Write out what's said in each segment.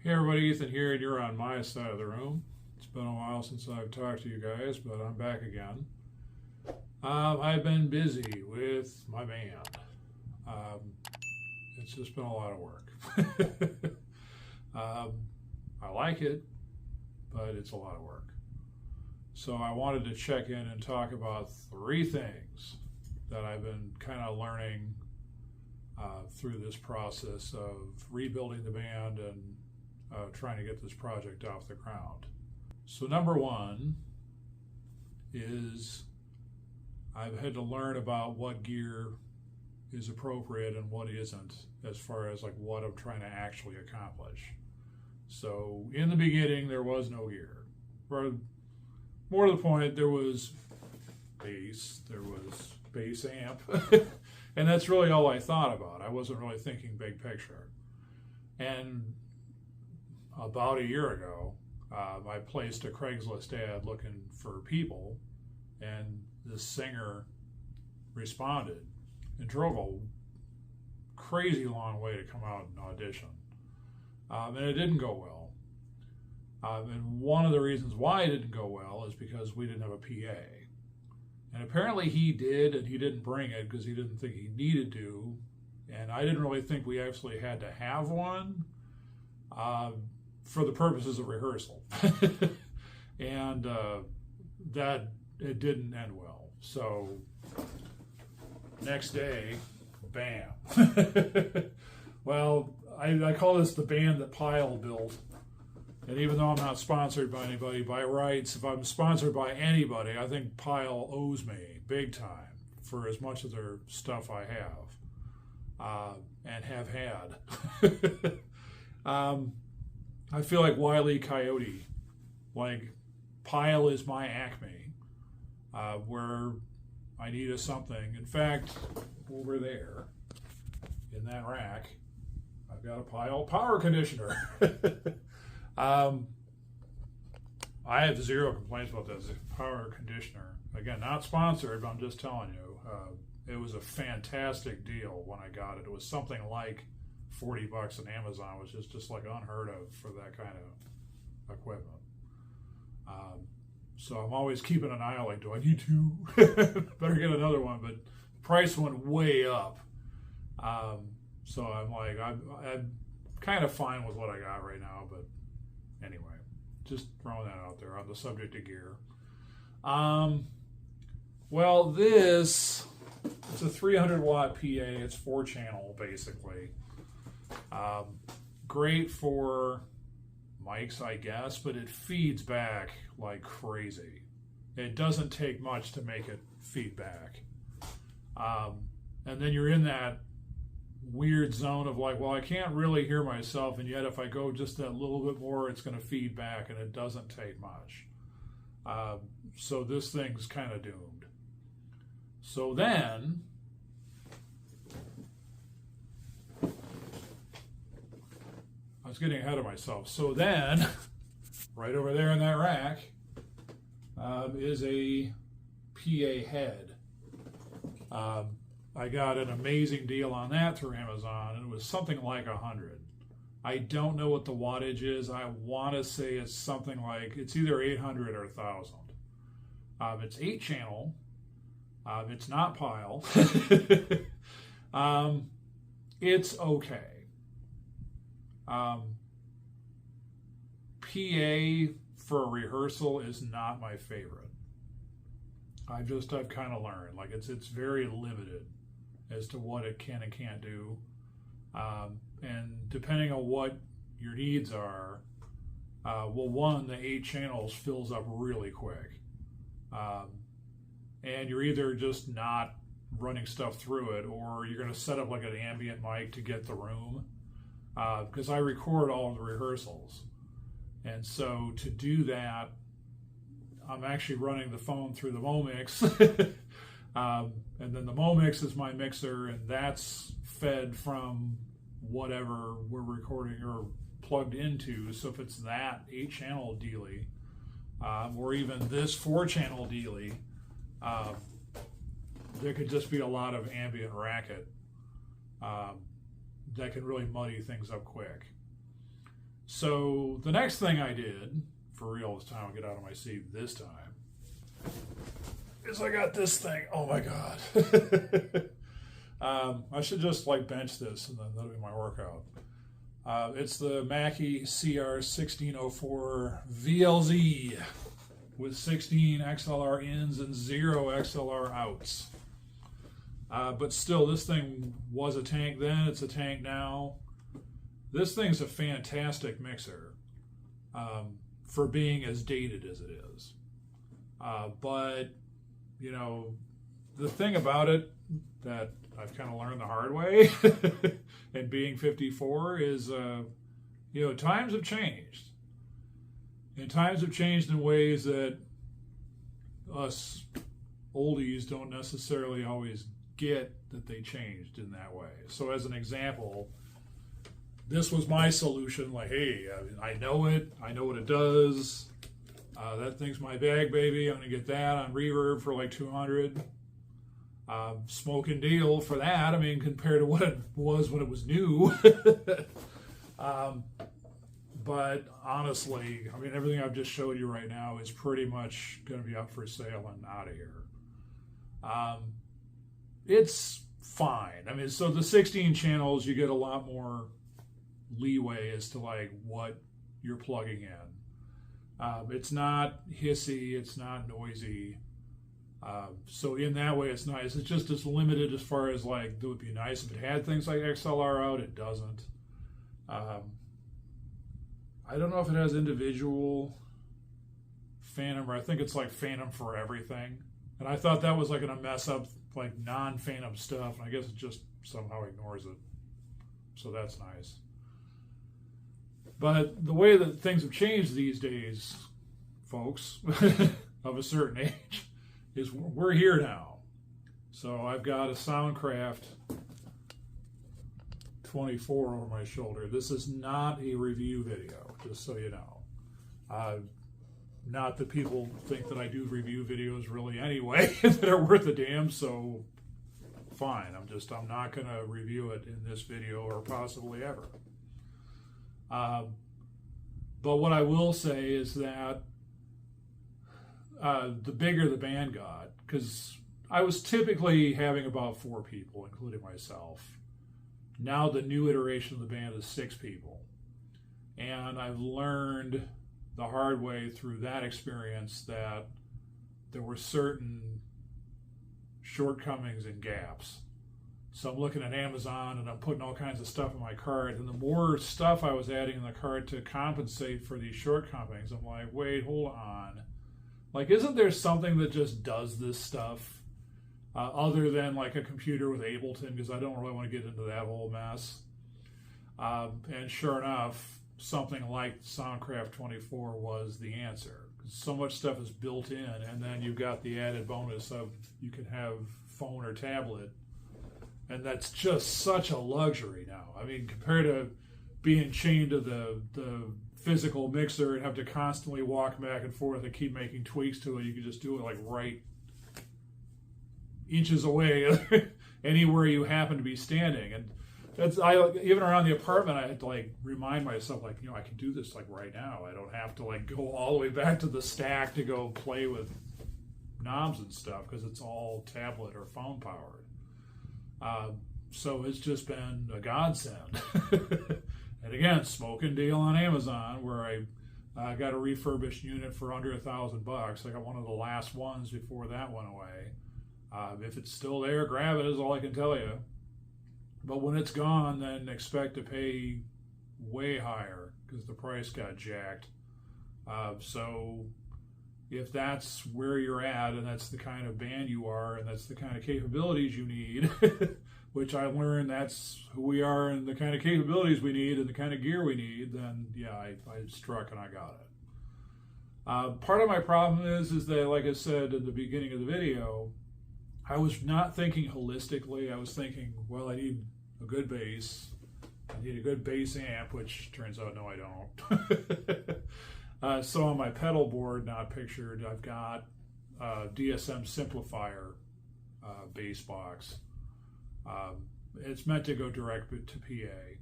Hey everybody, Ethan here, and you're on my side of the room. It's been a while since I've talked to you guys, but I'm back again. I've been busy with my band. Um, it's just been a lot of work. I like it, but it's a lot of work. So I wanted to check in and talk about three things that I've been kind of learning through this process of rebuilding the band and trying to get this project off the ground. So number one is I've had to learn about what gear is appropriate and what isn't, as far as like what I'm trying to actually accomplish. So in the beginning there was no gear. Or more to the point, there was bass amp, and that's really all I thought about. I wasn't really thinking big picture. And about a year ago, I placed a Craigslist ad looking for people, and this singer responded and drove a crazy long way to come out and audition. And it didn't go well. And one of the reasons why it didn't go well is because we didn't have a PA. And apparently he did, and he didn't bring it because he didn't think he needed to. And I didn't really think we actually had to have one for the purposes of rehearsal. And that it didn't end well. So next day, bam. Well, I call this the band that Pyle built. And even though I'm not sponsored by anybody, by rights, if I'm sponsored by anybody, I think Pyle owes me big time for as much of their stuff I have and have had. I feel like Wile E. Coyote. Like, Pyle is my Acme, where I need a something. In fact, over there, in that rack, I've got a Pyle power conditioner. I have zero complaints about this power conditioner. Again, not sponsored, but I'm just telling you, it was a fantastic deal when I got it. It was something like $40 on Amazon, which is just like unheard of for that kind of equipment. So I'm always keeping an eye on, like, do I need to? Better get another one, but the price went way up. So I'm like, I'm kind of fine with what I got right now, but anyway, just throwing that out there on the subject of gear. Well, it's a 300 watt PA. It's 4-channel basically. Great for mics, I guess, but it feeds back like crazy. It doesn't take much to make it feed back. And then you're in that weird zone of like, well, I can't really hear myself, and yet if I go just that little bit more, it's going to feed back, and it doesn't take much. So this thing's kind of doomed. So then I was getting ahead of myself. So then, right over there in that rack is a PA head. I got an amazing deal on that through Amazon, and it was something like 100. I don't know what the wattage is. I want to say it's something like, it's either 800 or 1,000. It's 8-channel. It's not Pyle. It's okay. PA for a rehearsal is not my favorite. I've kind of learned, like, it's very limited as to what it can and can't do. And depending on what your needs are, well, one, the 8 channels fills up really quick. And you're either just not running stuff through it, or you're going to set up like an ambient mic to get the room. Because I record all of the rehearsals. And so to do that, I'm actually running the phone through the Momix. And then the Momix is my mixer, and that's fed from whatever we're recording or plugged into. So if it's that 8-channel dealy, or even this 4-channel dealy, there could just be a lot of ambient racket that can really muddy things up quick. So the next thing I did, for real this time, I'll get out of my seat this time, is I got this thing. Oh my God. I should just like bench this and then that'll be my workout. It's the Mackie CR1604 VLZ with 16 XLR ins and 0 XLR outs. But still, this thing was a tank then, it's a tank now. This thing's a fantastic mixer for being as dated as it is. But, you know, the thing about it that I've kind of learned the hard way, and being 54, is, you know, times have changed. And times have changed in ways that us oldies don't necessarily always get that they changed in that way. So as an example, this was my solution, like, hey, I know it, I know what it does. That thing's my bag, baby. I'm going to get that on Reverb for like 200. Smoking deal for that. I mean, compared to what it was when it was new. But honestly, I mean, everything I've just showed you right now is pretty much going to be up for sale and out of here. It's fine. I mean, so the 16 channels, you get a lot more leeway as to like what you're plugging in. It's not hissy, it's not noisy. So in that way, it's nice. It's just as limited as far as like, it would be nice if it had things like XLR out. It doesn't. I don't know if it has individual Phantom, or I think it's like Phantom for everything. And I thought that was like going to mess up like non-Phantom stuff. And I guess it just somehow ignores it. So that's nice. But the way that things have changed these days, folks, of a certain age, is we're here now. So I've got a Soundcraft 24 over my shoulder. This is not a review video, just so you know. Not that people think that I do review videos really anyway that are worth a damn, so fine. I'm not going to review it in this video or possibly ever. But what I will say is that the bigger the band got, because I was typically having about 4 people, including myself. Now the new iteration of the band is 6 people. And I've learned the hard way through that experience that there were certain shortcomings and gaps. So I'm looking at Amazon and I'm putting all kinds of stuff in my cart, and the more stuff I was adding in the cart to compensate for these shortcomings, I'm like, wait, hold on. Like, isn't there something that just does this stuff other than like a computer with Ableton? Because I don't really want to get into that whole mess. And sure enough, something like Soundcraft 24 was the answer. So much stuff is built in, and then you've got the added bonus of you can have phone or tablet. And that's just such a luxury now. I mean, compared to being chained to the physical mixer and have to constantly walk back and forth and keep making tweaks to it, you can just do it like right inches away anywhere you happen to be standing. And that's, even around the apartment, I had to like remind myself, like, you know, I can do this like right now. I don't have to like go all the way back to the stack to go play with knobs and stuff, because it's all tablet or phone powered. So it's just been a godsend. And again, smoking deal on Amazon, where I got a refurbished unit for under $1,000. I got one of the last ones before that went away. If it's still there, grab it, is all I can tell you. But when it's gone, then expect to pay way higher, because the price got jacked. So if that's where you're at, and that's the kind of band you are, and that's the kind of capabilities you need, which I learned that's who we are and the kind of capabilities we need and the kind of gear we need, then yeah, I struck and I got it. Part of my problem is that, like I said at the beginning of the video, I was not thinking holistically. I was thinking, well, I need a good bass. I need a good bass amp, which turns out, no, I don't. So on my pedal board, not pictured, I've got a DSM Simplifier bass box. It's meant to go direct to PA.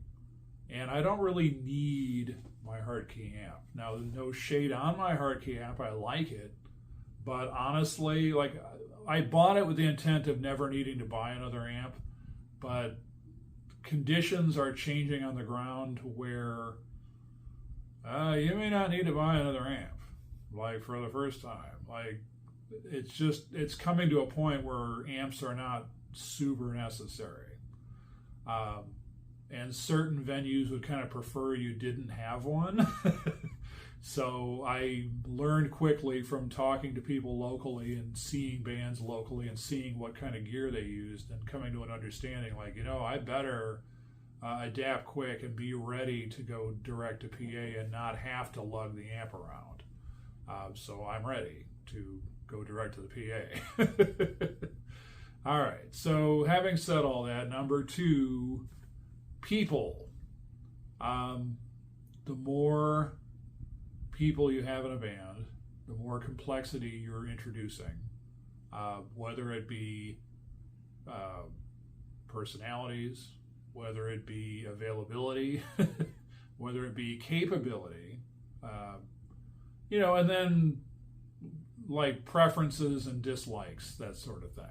And I don't really need my Hardkey amp. Now, no shade on my Hardkey amp, I like it, but honestly, like, I bought it with the intent of never needing to buy another amp, but conditions are changing on the ground where you may not need to buy another amp, like, for the first time. Like, it's coming to a point where amps are not super necessary. And certain venues would kind of prefer you didn't have one. So I learned quickly from talking to people locally and seeing bands locally and seeing what kind of gear they used and coming to an understanding, like, I better adapt quick and be ready to go direct to PA and not have to lug the amp around. So I'm ready to go direct to the PA. All right, so having said all that, number 2, people. The more people you have in a band, the more complexity you're introducing, whether it be personalities, whether it be availability, whether it be capability, and then like preferences and dislikes, that sort of thing.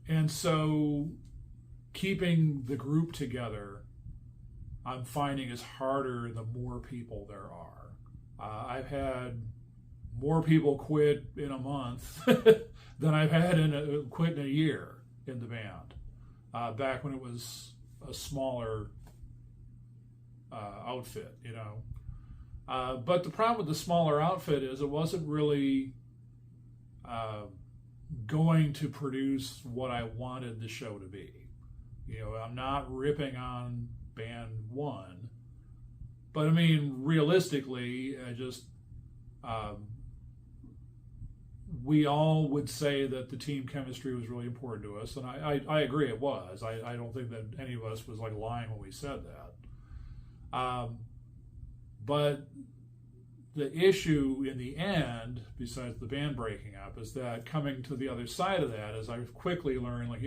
And so keeping the group together, I'm finding, is harder the more people there are. I've had more people quit in a month than I've had quit in a year in the band, back when it was a smaller outfit, But the problem with the smaller outfit is it wasn't really going to produce what I wanted the show to be. I'm not ripping on band 1, but I mean, realistically, we all would say that the team chemistry was really important to us, and I agree it was. I don't think that any of us was like lying when we said that. But the issue in the end, besides the band breaking up, is that coming to the other side of that is I've quickly learned, like,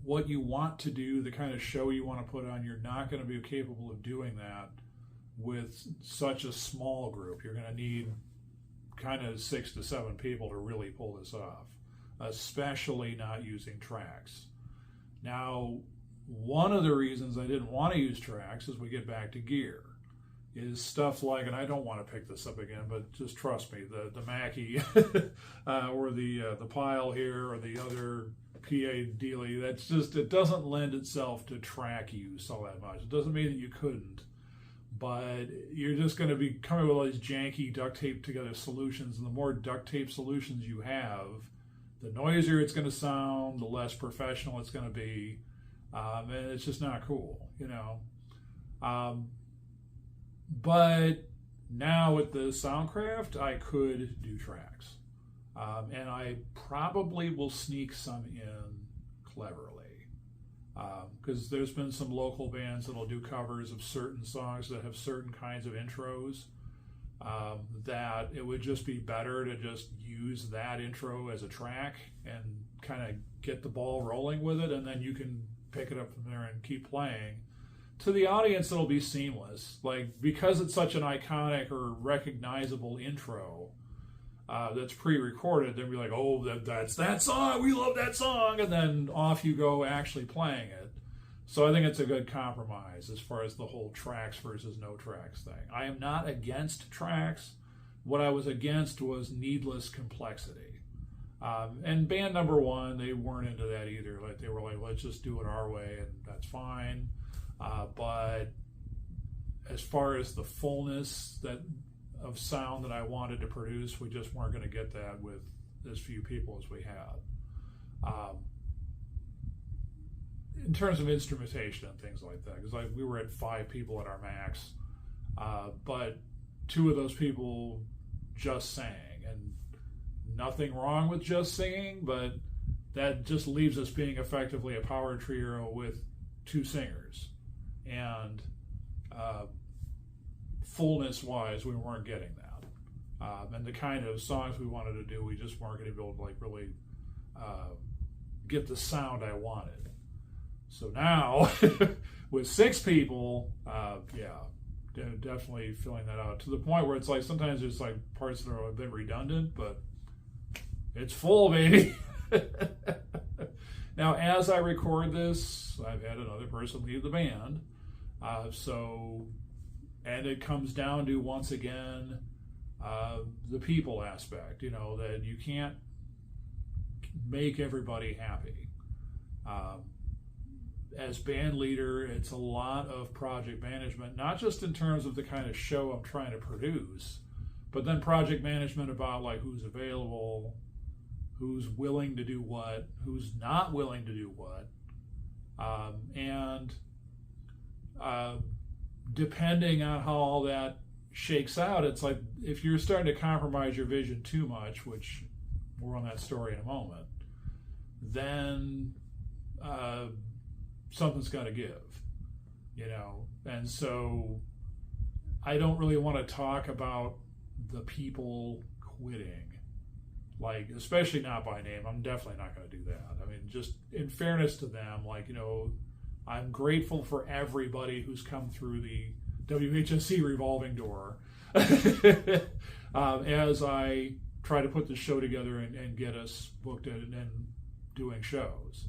what you want to do, the kind of show you want to put on, you're not going to be capable of doing that with such a small group. You're going to need kind of 6 to 7 people to really pull this off, especially not using tracks. Now, one of the reasons I didn't want to use tracks, as we get back to gear, is stuff like, and I don't want to pick this up again, but just trust me, the Mackie or the Pile here or the other PA dealie, that's just, it doesn't lend itself to track use all that much. It doesn't mean that you couldn't, but you're just going to be coming with all these janky duct tape together solutions, and the more duct tape solutions you have, the noisier it's going to sound, the less professional it's going to be, and it's just not cool, But now with the Soundcraft, I could do tracks. And I probably will sneak some in cleverly. Because there's been some local bands that'll do covers of certain songs that have certain kinds of intros, that it would just be better to just use that intro as a track and kind of get the ball rolling with it, and then you can pick it up from there and keep playing. To the audience, it'll be seamless. Like, because it's such an iconic or recognizable intro that's pre-recorded, they'll be like, oh, that's that song, we love that song, and then off you go actually playing it. So I think it's a good compromise as far as the whole tracks versus no tracks thing. I am not against tracks. What I was against was needless complexity. And band number 1, they weren't into that either. Like, they were like, let's just do it our way, and that's fine. But as far as the fullness of sound that I wanted to produce, we just weren't going to get that with as few people as we had. In terms of instrumentation and things like that, because we were at 5 people at our max, but 2 of those people just sang, and nothing wrong with just singing, but that just leaves us being effectively a power trio with 2 singers. And fullness-wise, we weren't getting that. And the kind of songs we wanted to do, we just weren't going to be able to really get the sound I wanted. So now, with 6 people, definitely filling that out to the point where it's like sometimes there's like parts that are a bit redundant, but it's full, baby. Now, as I record this, I've had another person leave the band. And it comes down to, once again, the people aspect, that you can't make everybody happy. As band leader, it's a lot of project management, not just in terms of the kind of show I'm trying to produce, but then project management about like who's available, who's willing to do what, who's not willing to do what, and depending on how all that shakes out, it's like if you're starting to compromise your vision too much, which more on that story in a moment, then something's got to give, and so I don't really want to talk about the people quitting, like, especially not by name. I'm definitely not going to do that. I mean, just in fairness to them, like, I'm grateful for everybody who's come through the WHSC revolving door as I try to put the show together and get us booked and doing shows.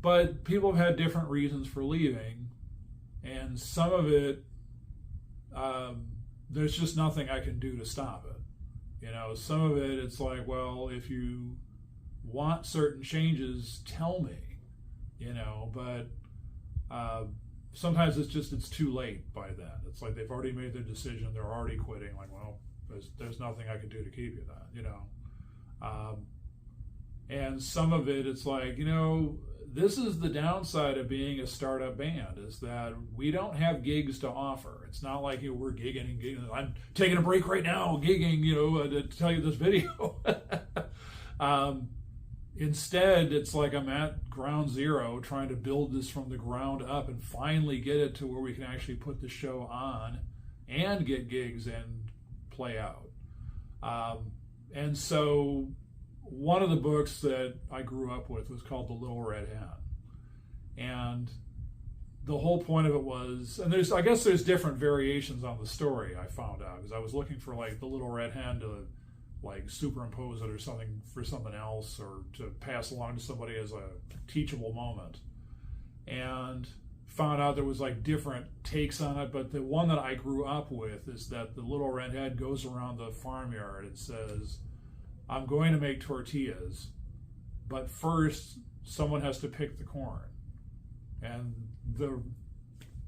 But people have had different reasons for leaving, and some of it, there's just nothing I can do to stop it. Some of it, it's like, well, if you want certain changes, tell me. But sometimes it's too late by then. It's like they've already made their decision, they're already quitting. Like, well, there's nothing I can do to keep you then, and some of it, it's like, this is the downside of being a startup band, is that we don't have gigs to offer. It's not like we're gigging and gigging. I'm taking a break right now, gigging, to tell you this video. Instead, it's like I'm at ground zero trying to build this from the ground up and finally get it to where we can actually put the show on and get gigs and play out. And so one of the books that I grew up with was called The Little Red Hen. And the whole point of it was, and I guess there's different variations on the story, I found out, because I was looking for like the Little Red Hen to like superimpose it or something for something else, or to pass along to somebody as a teachable moment, and found out there was like different takes on it. But the one that I grew up with is that the little red hen goes around the farmyard and says, I'm going to make tortillas, but first someone has to pick the corn. And the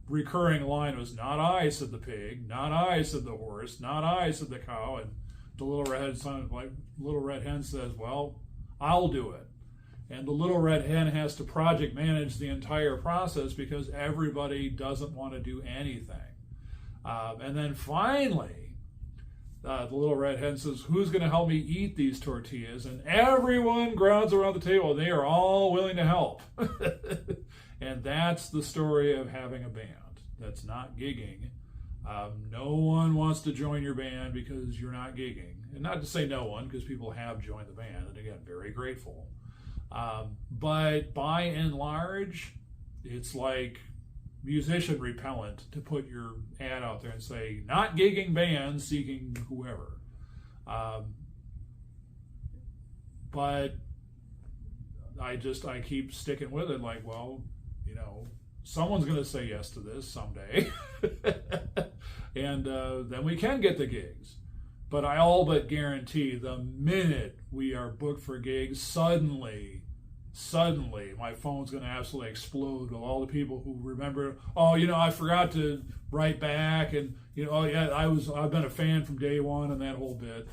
recurring line was, not I, said the pig, not I, said the horse, not I, said the cow. And the little red hen says, well, I'll do it. And the little red hen has to project manage the entire process because everybody doesn't want to do anything. And then finally, the little red hen says, who's going to help me eat these tortillas? And everyone grounds around the table. They are all willing to help. And that's the story of having a band that's not gigging. No one wants to join your band because you're not gigging. And not to say no one, because people have joined the band, and again, very grateful. But by and large, it's like musician repellent to put your ad out there and say, not gigging band seeking whoever. But I keep sticking with it, like, well, someone's going to say yes to this someday. And then we can get the gigs. But I all but guarantee the minute we are booked for gigs, suddenly my phone's going to absolutely explode with all the people who remember, I forgot to write back, and I've been a fan from day one, and that whole bit.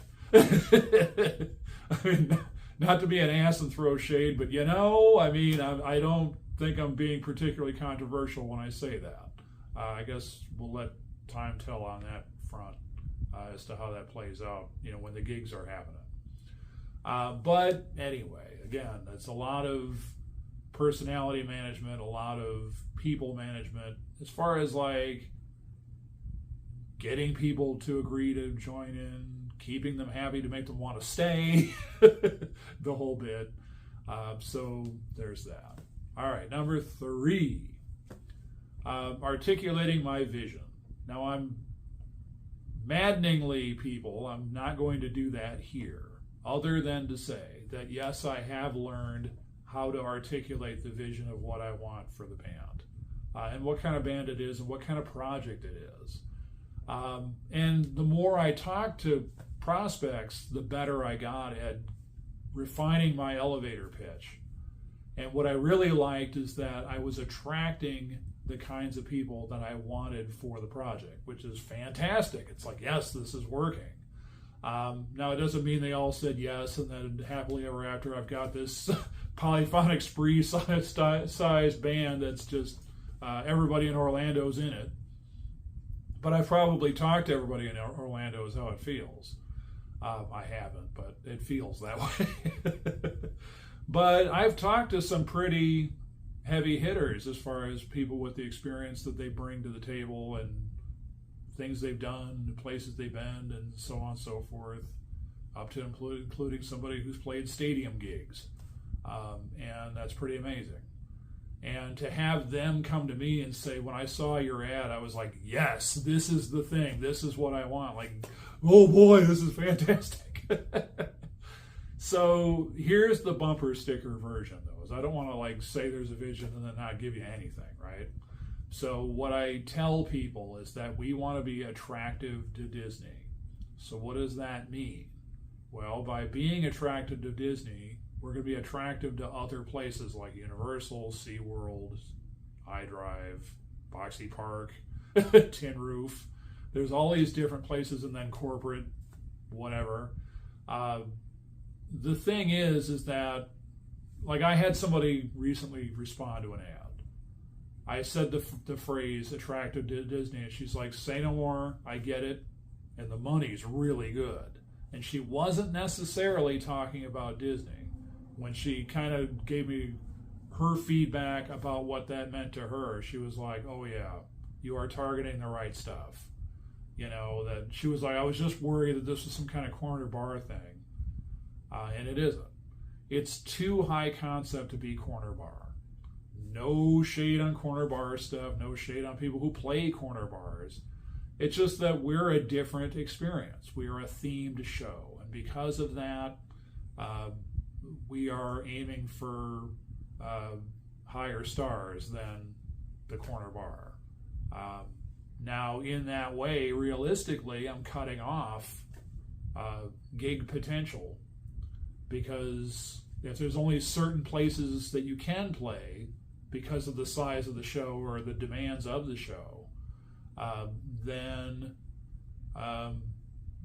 I mean, not to be an ass and throw shade, but I don't think I'm being particularly controversial when I say that. I guess we'll let time tell on that front as to how that plays out, when the gigs are happening. But anyway, again, that's a lot of personality management, a lot of people management, as far as like getting people to agree to join in, keeping them happy to make them want to stay, the whole bit. So there's that. All right, number 3, articulating my vision. Now I'm maddeningly, people, I'm not going to do that here, other than to say that yes, I have learned how to articulate the vision of what I want for the band, and what kind of band it is and what kind of project it is. And the more I talked to prospects, the better I got at refining my elevator pitch. And what I really liked is that I was attracting the kinds of people that I wanted for the project, which is fantastic. It's like, yes, this is working. Now, it doesn't mean they all said yes, and then happily ever after I've got this polyphonic spree size band that's just everybody in Orlando's in it. But I've probably talked to everybody in Orlando is how it feels. I haven't, but it feels that way. But I've talked to some pretty heavy hitters as far as people with the experience that they bring to the table and things they've done, places they've been, and so on and so forth, up to including somebody who's played stadium gigs. And that's pretty amazing. And to have them come to me and say, when I saw your ad, I was like, yes, this is the thing. This is what I want. Like, oh boy, this is fantastic. So here's the bumper sticker version, though, is I don't want to like say there's a vision and then not give you anything, right? So what I tell people is that we want to be attractive to Disney. So what does that mean? Well, by being attractive to Disney, we're going to be attractive to other places like Universal, SeaWorld, iDrive, Boxy Park, Tin Roof. There's all these different places, and then corporate, whatever. The thing is that, like, I had somebody recently respond to an ad. I said the phrase attractive to Disney, and she's like, say no more, I get it, and the money's really good. And she wasn't necessarily talking about Disney when she kind of gave me her feedback about what that meant to her. She was like, oh yeah, you are targeting the right stuff. You know, that she was like, I was just worried that this was some kind of corner bar thing. And it isn't. It's too high concept to be corner bar. No shade on corner bar stuff, no shade on people who play corner bars. It's just that we're a different experience. We are a themed show. And because of that, we are aiming for higher stars than the corner bar. Now, in that way, realistically, I'm cutting off gig potential, because if there's only certain places that you can play because of the size of the show or the demands of the show, then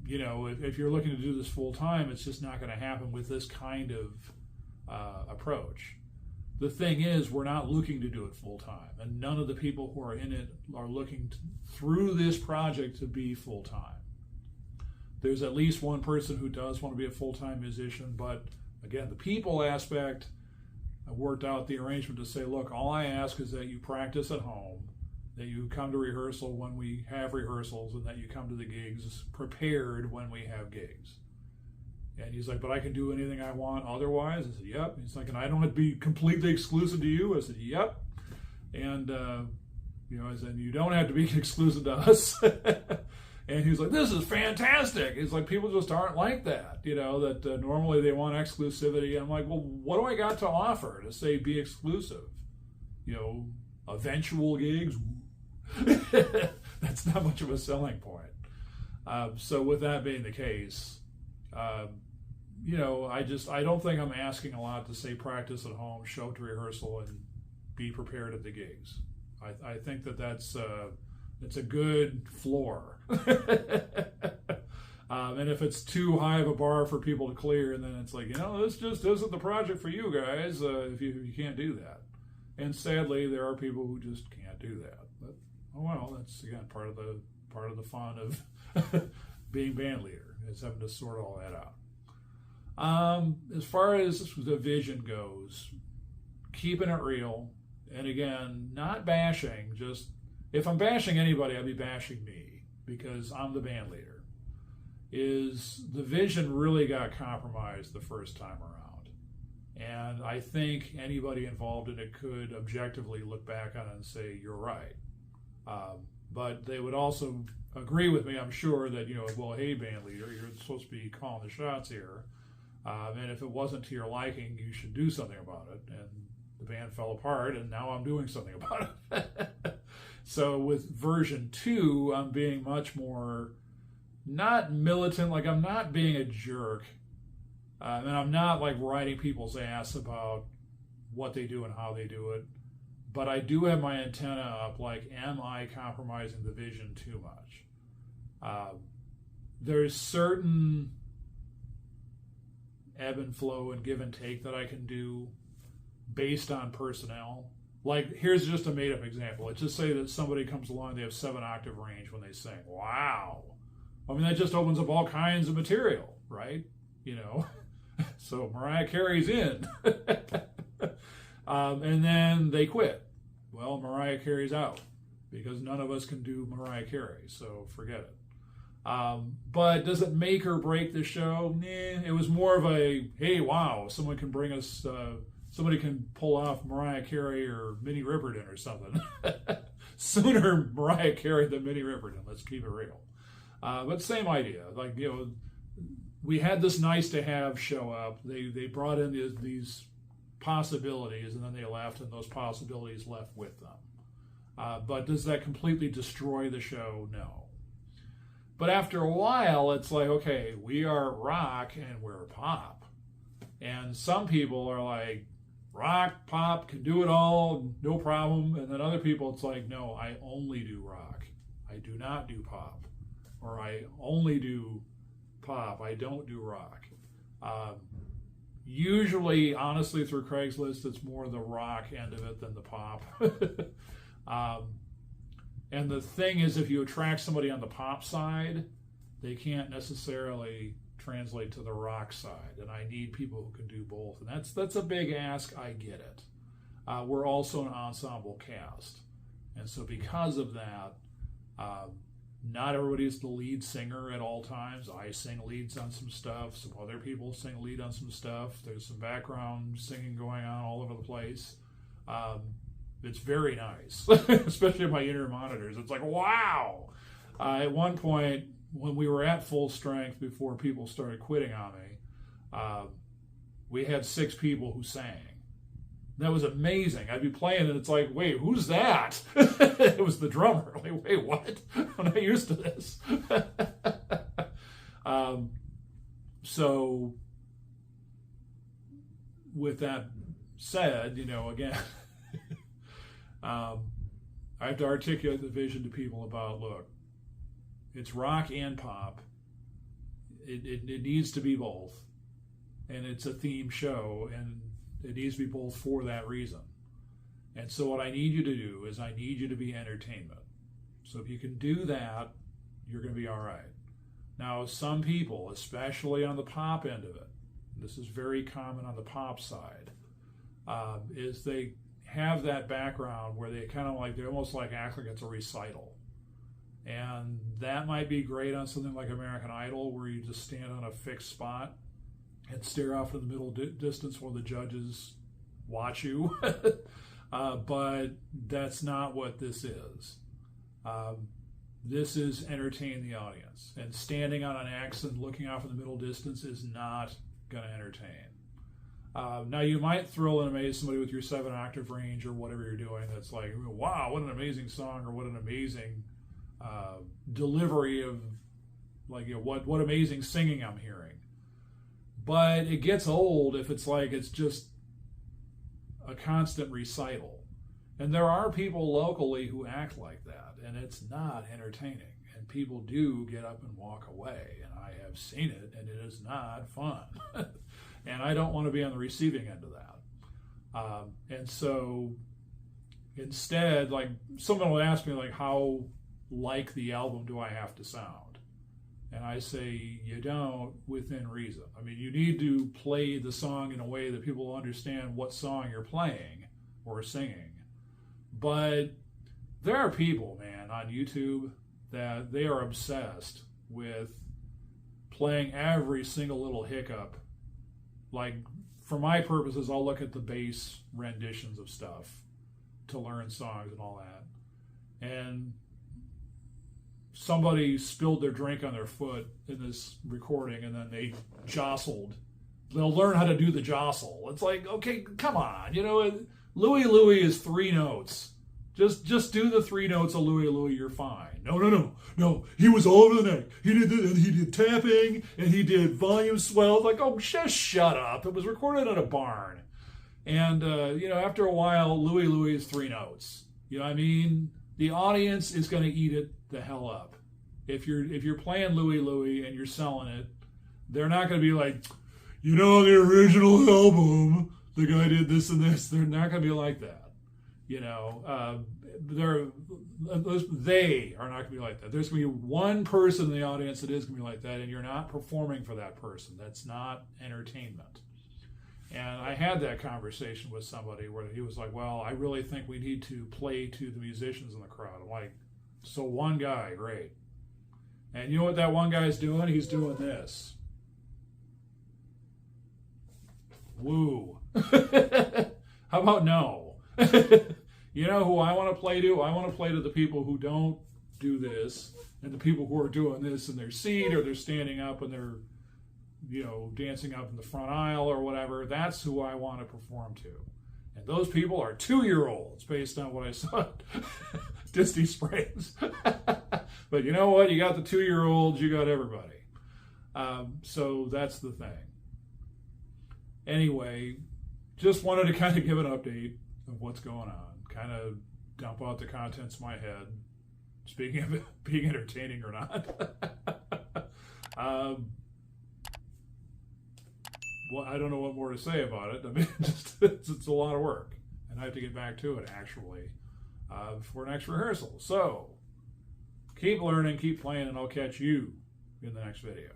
you know, if you're looking to do this full time, it's just not going to happen with this kind of approach. The thing is, we're not looking to do it full time, and none of the people who are in it are looking through this project to be full time. There's at least one person who does want to be a full-time musician, but again, the people aspect, I worked out the arrangement to say, look, all I ask is that you practice at home, that you come to rehearsal when we have rehearsals, and that you come to the gigs prepared when we have gigs. And he's like, but I can do anything I want otherwise? I said, yep. He's like, and I don't have to be completely exclusive to you? I said, yep. And, you know, I said, you don't have to be exclusive to us. And he was like, this is fantastic. It's like, people just aren't like that, you know, that normally they want exclusivity. I'm like, well, what do I got to offer to say be exclusive? You know, eventual gigs? That's not much of a selling point. So with that being the case, you know, I don't think I'm asking a lot to say practice at home, show up to rehearsal, and be prepared at the gigs. I think that's it's a good floor. And if it's too high of a bar for people to clear, and then it's like, you know, this just isn't the project for you guys if you can't do that. And sadly, there are people who just can't do that. But oh well, that's again part of the fun of being band leader, is having to sort all that out. As far as the vision goes, keeping it real, and again, not bashing. Just if I'm bashing anybody, I'd be bashing me, because I'm the band leader. Is the vision really got compromised the first time around? And I think anybody involved in it could objectively look back on it and say, you're right. But they would also agree with me, I'm sure, that, well, hey, band leader, you're supposed to be calling the shots here. And if it wasn't to your liking, you should do something about it. And the band fell apart, and now I'm doing something about it. So with version 2, I'm being much more, not militant, like I'm not being a jerk. And I'm not like riding people's ass about what they do and how they do it. But I do have my antenna up, like, am I compromising the vision too much? There's certain ebb and flow and give and take that I can do based on personnel. Like, here's just a made-up example. Let's just say that somebody comes along, they have 7-octave range when they sing. Wow. I mean, that just opens up all kinds of material, right? So Mariah Carey's in. And then they quit. Well, Mariah Carey's out because none of us can do Mariah Carey, so forget it. But does it make or break the show? Nah, it was more of a, hey, wow, someone can bring us, somebody can pull off Mariah Carey or Minnie Riperton or something. Sooner Mariah Carey than Minnie Riperton, let's keep it real. But same idea, like, we had this nice to have show up. They brought in these possibilities, and then they left, and those possibilities left with them. But does that completely destroy the show? No. But after a while, it's like, okay, we are rock and we're pop. And some people are like, rock, pop, can do it all, no problem. And then other people, it's like, no, I only do rock. I do not do pop. Or I only do pop, I don't do rock. Usually, honestly, through Craigslist, it's more the rock end of it than the pop. And the thing is, if you attract somebody on the pop side, they can't necessarily translate to the rock side. And I need people who can do both. And that's a big ask, I get it. We're also an ensemble cast. And so because of that, not everybody's the lead singer at all times. I sing leads on some stuff. Some other people sing lead on some stuff. There's some background singing going on all over the place. It's very nice, especially my inner monitors. It's like, wow. At one point, when we were at full strength before people started quitting on me, we had 6 people who sang. That was amazing. I'd be playing and it's like, wait, who's that? It was the drummer. Like, wait, what? I'm not used to this. So with that said, again, I have to articulate the vision to people about, look, it's rock and pop. It needs to be both. And it's a theme show, and it needs to be both for that reason. And so what I need you to do is I need you to be entertainment. So if you can do that, you're going to be all right. Now, some people, especially on the pop end of it, this is very common on the pop side, is they have that background where they they almost like act like it's a recital. And that might be great on something like American Idol, where you just stand on a fixed spot and stare off in the middle distance while the judges watch you. But that's not what this is. This is entertain the audience. And standing on an X and looking off in the middle distance is not going to entertain. Now, you might thrill and amaze somebody with your 7-octave range or whatever you're doing. That's like, wow, what an amazing song, or what an amazing delivery of, what amazing singing I'm hearing. But it gets old if it's like it's just a constant recital. And there are people locally who act like that, and it's not entertaining. And people do get up and walk away, and I have seen it, and it is not fun. And I don't want to be on the receiving end of that. And so instead, someone will ask me, how like the album do I have to sound? And I say, you don't, within reason. I mean, you need to play the song in a way that people will understand what song you're playing or singing. But there are people, man, on YouTube that they are obsessed with playing every single little hiccup, for my purposes, I'll look at the bass renditions of stuff to learn songs and all that. And somebody spilled their drink on their foot in this recording, and then they jostled. They'll learn how to do the jostle. It's like, okay, come on, Louie Louie is 3 notes. Just do the 3 notes of Louie Louie, you're fine. No, he was all over the neck. He did tapping, and he did volume swells. Like, oh, just shut up. It was recorded in a barn. And, after a while, Louie Louie is 3 notes. You know what I mean? The audience is going to eat it the hell up. If you're playing Louie Louie and you're selling it, they're not going to be like, the original album, the guy did this and this. They're not going to be like that. They are not going to be like that. There's going to be one person in the audience that is going to be like that, and you're not performing for that person. That's not entertainment. And I had that conversation with somebody where he was like, well, I really think we need to play to the musicians in the crowd. I'm like, so one guy, great. And you know what that one guy's doing? He's doing this. Woo. How about no? You know who I want to play to? I want to play to the people who don't do this, and the people who are doing this in their seat, or they're standing up and they're, dancing up in the front aisle or whatever. That's who I want to perform to. And those people are 2-year-olds based on what I saw at Disney Springs. But you know what? You got the 2-year-olds, you got everybody. So that's the thing. Anyway, just wanted to kind of give an update of what's going on. Kind of dump out the contents of my head. Speaking of it being entertaining or not. Well, I don't know what more to say about it. I mean, it's a lot of work. And I have to get back to it, actually, for next rehearsal. So, keep learning, keep playing, and I'll catch you in the next video.